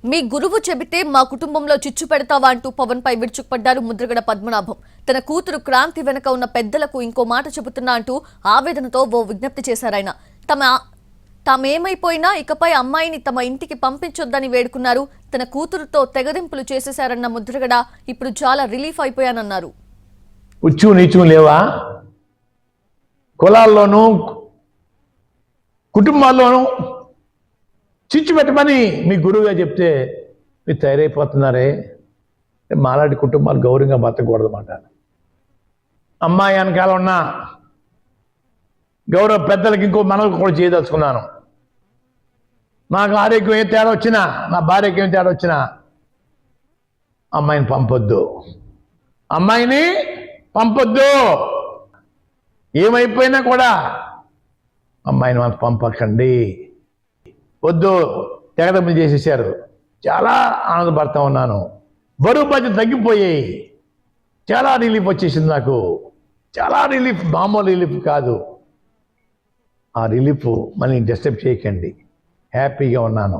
మీ గురువు చెబితే మా కుటుంబంలో చిచ్చు పెడతావా అంటూ పవన్ పై విరుచుకుపడ్డారు ముద్రగడ పద్మనాభం. తన కూతురు క్రాంతి వెనక ఉన్న పెద్దలకు ఇంకో మాట చెబుతున్నా అంటూ ఆవేదనతో ఓ విజ్ఞప్తి చేశారాయన. తామేమైపోయినా ఇకపై అమ్మాయిని తమ ఇంటికి పంపించొద్దని వేడుకున్నారు. తన కూతురుతో తెగదింపులు చేసేశారన్న ముద్రగడ ఇప్పుడు చాలా రిలీఫ్ అయిపోయానన్నారు. ఉచ్చు నీచు లేవా, కులాల్లోనూ కుటుంబాల్లోనూ చిచ్చు పెట్టమని మీ గురువుగా చెప్తే మీరు తయారైపోతున్నారే. మాలాంటి కుటుంబాలు గౌరవంగా బతకూడదన్నమాట. అమ్మాయి వెనకాల ఉన్న గౌరవ పెద్దలకి ఇంకో మనకు కూడా చేయదలుచుకున్నాను. నాకు ఆరోగ్యం ఏం తేడా వచ్చినా, నా భార్యకి ఏం తేడా వచ్చినా అమ్మాయిని పంపొద్దు, అమ్మాయిని పంపొద్దు. ఏమైపోయినా కూడా అమ్మాయిని మాకు పంపకండి, వద్దు. తెగదమ్ములు చేసేసారు. చాలా ఆనందపడతా ఉన్నాను. బరువు బాధ్యత తగ్గిపోయాయి. చాలా రిలీఫ్ వచ్చేసింది నాకు. చాలా రిలీఫ్, మామూలు రిలీఫ్ కాదు. ఆ రిలీఫ్ మళ్ళీ డిస్టర్బ్ చేయకండి. హ్యాపీగా ఉన్నాను.